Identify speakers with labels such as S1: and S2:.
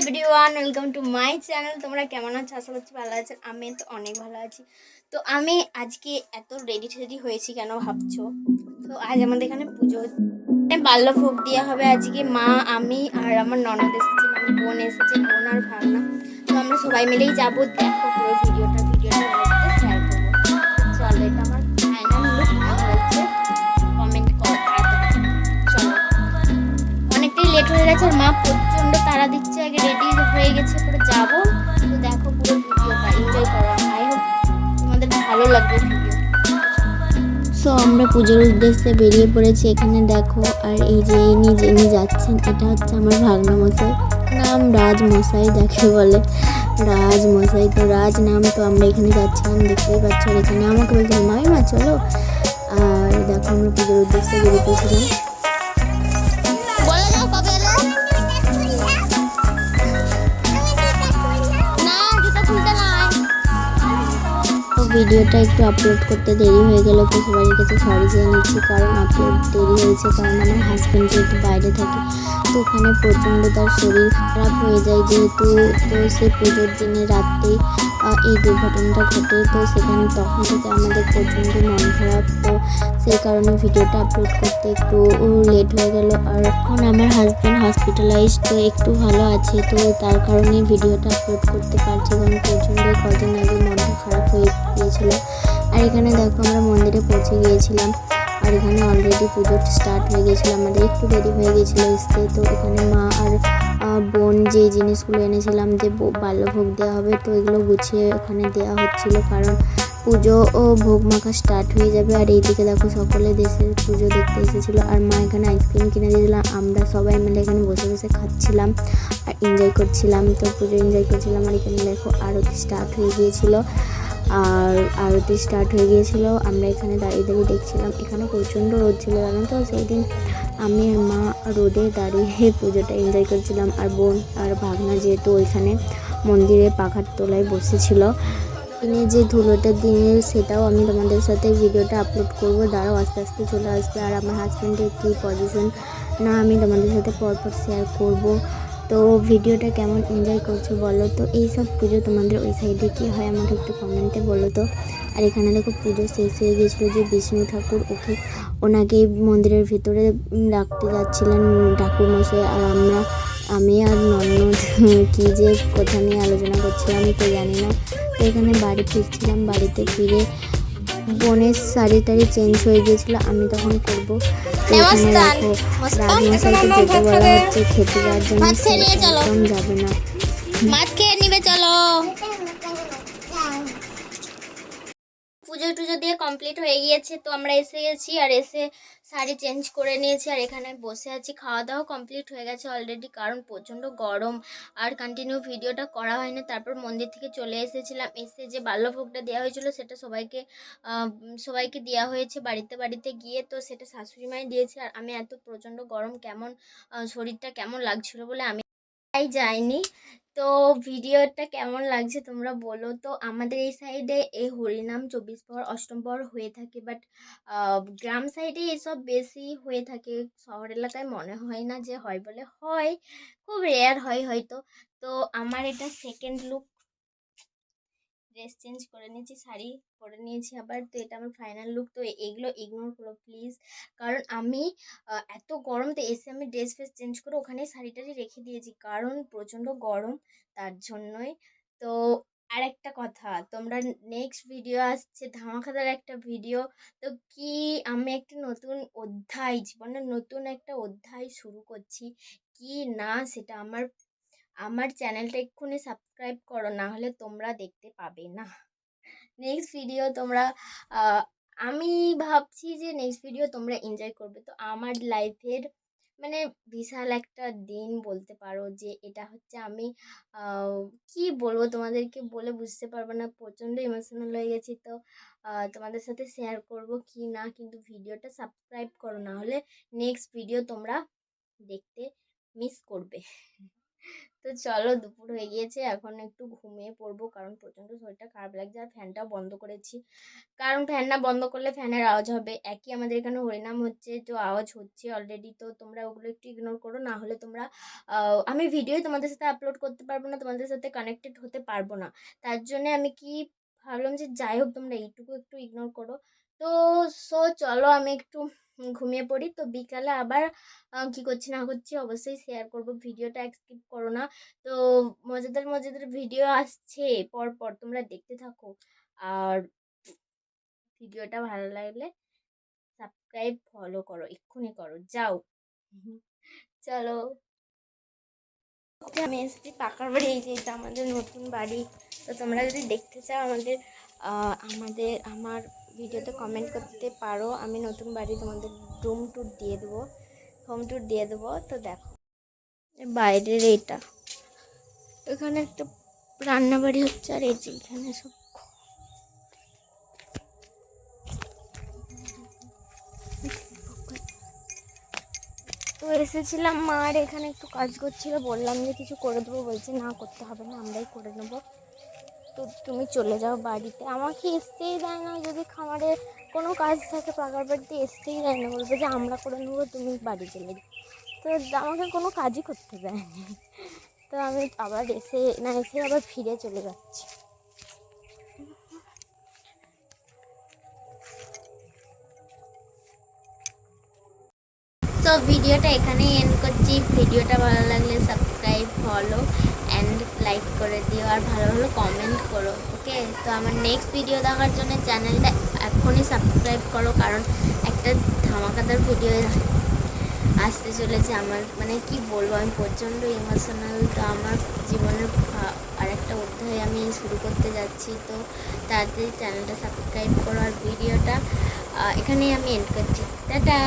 S1: Everyone, welcome to my channel. তোমরা কেমন আছো? আশা করছি ভালো আছো। আমি তো অনেক ভালো আছি। তো আমি আজকে এত রেডি হয়েছি কেন ভাবছো? তো আজ আমাদের এখানে পুজো, বাল্যভোগ দেওয়া হবে। আজকে মা, আমি আর আমার ননদ এসেছে, মানে বোন এসেছে, বোন আর ভাগনা। তো আমরা সবাই মিলেই যাবো। দেখো পুরো ভিডিওটা তোমাদের সাথে শেয়ার করবো। চলো, এটা আমার ফাইনাল লুক। কেমন লাগছে কমেন্ট করো তাড়াতাড়ি। চলো, অনেকটাই লেট হয়ে গেছে আর মা প্রচন্ড তাড়া দিচ্ছে। আগে রেডি হয়ে গেছে, পরে যাবো। তো দেখো পুরো ভিডিওটা এনজয় করো। আই হোপ তোমাদের ভালো লাগবে ভিডিও। সো আমরা পুজোর উদ্দেশ্যে বেরিয়ে পড়েছি। এখানে দেখো, আর এই যে যিনি যাচ্ছেন, এটা হচ্ছে আমার ভাগনা মশাই। নাম রাজ মশাই, যাকে বলে রাজ মশাই। তো রাজ নাম। তো আমরা এখানে যাচ্ছিলাম, দেখতেই পাচ্ছ। আর এখানে আমাকে বলছিল মামিমা চলো। আর দেখো আমরা পুজোর উদ্দেশ্যে বেরিয়ে পড়েছিলাম। ভিডিওটা একটু আপলোড করতে দেরি হয়ে গেল, তো সবাই কাছে সরি চেয়ে নিচ্ছি, কারণ আপলোড দেরি হয়েছে কারণ আমার হাজব্যান্ড যেহেতু বাইরে থাকে, তো ওখানে প্রচণ্ড তার শরীর খারাপ হয়ে যায় যেহেতু। তো সে পুজোর দিনে রাত্রেই এই দুর্ঘটনাটা ঘটে। তো সেখানে তখন থেকে আমাদের প্রচণ্ড মন খারাপ। তো সেই কারণে ভিডিওটা আপলোড করতে একটু লেট হয়ে গেল। আর এখন আমার হাজব্যান্ড হসপিটালাইজ, তো একটু ভালো আছে। তো তার কারণে ভিডিওটা আপলোড করতে পারছি, কারণ প্রচণ্ড কদিন আগে মনটা খারাপ হয়ে গিয়েছিল। আর এখানে দেখো আমরা মন্দিরে পৌঁছে গিয়েছিলাম। আর এখানে অলরেডি পুজো স্টার্ট হয়ে গিয়েছিল, আমাদের একটু দেরি হয়ে গিয়েছিলো আসতে। তো এখানে মা আর বোন যে জিনিসগুলো এনেছিলাম যে বাল্যভোগ দেওয়া হবে, তো এগুলো গুছিয়ে ওখানে দেওয়া হচ্ছিল, কারণ পুজো ও ভোগ মাখা স্টার্ট হয়ে যাবে। আর এইদিকে দেখো সকলে দেশের পুজো দেখতে এসেছিলো। আর মা এখানে আইসক্রিম কিনে দিয়েছিলাম, আমরা সবাই মিলে এখানে বসে বসে খাচ্ছিলাম আর এনজয় করছিলাম। তো পুজো এনজয় করছিলাম। আর এখানে দেখো আরতি স্টার্ট হয়ে গিয়েছিলো। আর আরতি স্টার্ট হয়ে গিয়েছিল, আমরা এখানে দাঁড়িয়ে দেখছিলাম। এখানে প্রচণ্ড রোদ ছিল, জানো তো। সেই দিন আমি আর মা রোদে দাঁড়িয়ে পুজোটা এনজয় করছিলাম। আর বোন আর ভাগনা যেহেতু ওইখানে মন্দিরে পাখার তলায় বসেছিল, দিনে যে ধুলোটা দিনে, সেটাও আমি তোমাদের সাথে ভিডিওটা আপলোড করবো। দাঁড়াও, আস্তে আস্তে চলে আসবে। আর আমার হাজব্যান্ডের কী পজিশন না আমি তোমাদের সাথে পরপর শেয়ার করব। তো ভিডিওটা কেমন এনজয় করছো বলো তো। এইসব পুজো তোমাদের ওই সাইডে কী হয় আমাকে একটু কমেন্টে বলো তো। আর এখানে দেখো পুজো শেষ হয়ে গিয়েছিলো, যে বিষ্ণু ঠাকুর ওনাকে মন্দিরের ভিতরে রাখতে যাচ্ছিলেন ঠাকুরমশাই। আর আমি আর ননদ কী যে কথা নিয়ে আলোচনা করছিলাম তো জানি না। তো এখানে বাড়ি ফিরছিলাম, বাড়িতে ফিরে বোনের শাড়ি টাড়ি চেঞ্জ হয়ে গিয়েছিল, আমি তখন করবো। তো এখানে দেখো রাজমশাইকে যেতে বলা হচ্ছে খেতে যাওয়ার জন্য, একদম যাবে না। ভাত খেয়ে নিবে, চলো। পুজো টুজো দিয়ে কমপ্লিট হয়ে গিয়েছে, তো আমরা এসে গেছি। আর এসে শাড়ি চেঞ্জ করে নিয়েছি, আর এখানে বসে আছি। খাওয়া দাওয়া কমপ্লিট হয়ে গেছে অলরেডি, কারণ প্রচণ্ড গরম আর কন্টিনিউ ভিডিওটা করা হয়নি। তারপর মন্দির থেকে চলে এসেছিলাম, এসে যে বাল্যভোগটা দেওয়া হয়েছিল সেটা সবাইকে দেওয়া হয়েছে বাড়িতে বাড়িতে গিয়ে। তো সেটা শাশুড়ি মাই দিয়েছে। আর আমি এত প্রচণ্ড গরম, শরীরটা কেমন লাগছিল বলে আমি যাইনি। তো ভিডিওটা কেমন লাগছে তোমরা বলো তো। আমাদের এই সাইডে এই হরিনাম 24 প্রহর অষ্টম প্রহর হয়ে থাকে, বাট গ্রাম সাইডে এসব বেশি হয়ে থাকে। শহর এলাকায় মনে হয় না যে হয় বলে, হয় খুব রেয়ার হয় হয়তো। তো আমার এটা সেকেন্ড লুক, ড্রেস চেঞ্জ করে নিয়েছি, শাড়ি পরে নিয়েছি আবার। তো এটা আমার ফাইনাল লুক। তো এগুলো ইগনোর করো প্লিজ, কারণ আমি এত গরমতে এসে আমি ড্রেস ফ্রেস চেঞ্জ করে ওখানে শাড়ি টাড়ি রেখে দিয়েছি, কারণ প্রচণ্ড গরম, তার জন্যই। তো আর একটা কথা, তোমরা নেক্সট ভিডিও আসছে ধামাকাদার একটা ভিডিও। তো কি আমি একটা নতুন অধ্যায়, জীবনের নতুন একটা অধ্যায় শুরু করছি কি না, সেটা আমার চ্যানেলটা এক্ষুনি সাবস্ক্রাইব করো, না হলে তোমরা দেখতে পাবে না নেক্সট ভিডিও। তোমরা আমি ভাবছি যে নেক্সট ভিডিও তোমরা এনজয় করবে। তো আমার লাইফের মানে বিশাল একটা দিন বলতে পারো, যে এটা হচ্ছে আমি কি বলবো তোমাদেরকে, বলে বুঝতে পারবো না, প্রচণ্ড ইমোশনাল হয়ে গেছি। তো তোমাদের সাথে শেয়ার করব কি না, কিন্তু ভিডিওটা সাবস্ক্রাইব করো, না হলে নেক্সট ভিডিও তোমরা দেখতে মিস করবে। তো তো চলো, দুপুর হয়ে গিয়েছে, এখন একটু ঘুমিয়ে পড়বো, কারণ প্রচণ্ড শরীরটা খারাপ লাগছে। আর ফ্যানটাও বন্ধ করেছি, কারণ ফ্যান না বন্ধ করলে ফ্যানের আওয়াজ হবে। একই আমাদের এখানে হরিনাম হচ্ছে, তো আওয়াজ হচ্ছে অলরেডি, তো তোমরা ওগুলো একটু ইগনোর করো, না হলে তোমরা আমি ভিডিও তোমাদের সাথে আপলোড করতে পারবো না, তোমাদের সাথে কানেক্টেড হতে পারবো না। তার জন্য আমি কি ভাবলাম যে যাই হোক তোমরা এইটুকু একটু ইগনোর করো। তো চলো আমি একটু ঘুমিয়ে পড়ি। তো বিকালে আবার কি করছি না করছি অবশ্যই শেয়ার করব, ভিডিওটা স্কিপ করো না। তো মজাদার মজাদার ভিডিও আসছে পর পর, তোমরা দেখতে থাকো। আর ভিডিওটা ভালো লাগলে সাবস্ক্রাইব ফলো করো, এক্ষুনি করো, যাও। চলো, আমি এসেছি পাকার বাড়ি, এই যে এটা আমাদের নতুন বাড়ি। তো তোমরা যদি দেখতে চাও আমার ভিডিওতে কমেন্ট করতে পারো, আমি নতুন বাড়ি তোমাদের রুম ট্যুর দিয়ে দেবো, হোম ট্যুর দিয়ে দেবো। তো দেখো বাইরের এইটা, এখানে একটা রান্নাবাড়ি হচ্ছে, আর এই যে এখানে সব। তো এসেছিলাম, মার এখানে একটু কাজ করছিল, বললাম যে কিছু করে দেবো, বলছে না করতে হবে না, আমরাই করে নেবো। তো তুমি চলে যাও বাড়িতে, আমাকে আসতেই দেয় না, যদি খামারে কোনো কাজ থাকে পাকার বাড়িতে আসতেই দেয় না, বলবে যে আমরা করে নেবো, তুমি বাড়ি চলে যাও। তো আমাকে কোনো কাজই করতে দেয়নি। তো আমি আবার এসে আবার ফিরে চলে যাচ্ছি। তো ভিডিওটা এখানেই এন্ড করছি। ভিডিওটা ভালো লাগলে সাবস্ক্রাইব ফলো অ্যান্ড লাইক করে দিও, আর ভালো ভালো কমেন্ট করো, ওকে। তো আমার নেক্সট ভিডিও দেখার জন্য চ্যানেলটা এখনই সাবস্ক্রাইব করো, কারণ একটা ধামাকাদার ভিডিও আসতে চলেছে। আমার মানে কি বলবো, আমি প্রচণ্ড ইমোশনাল। তো আমার জীবনের আরেকটা অধ্যায় আমি শুরু করতে যাচ্ছি। তো তাড়াতাড়ি চ্যানেলটা সাবস্ক্রাইব করো, আর ভিডিওটা এখানেই আমি এন্ড করছি। টাটা।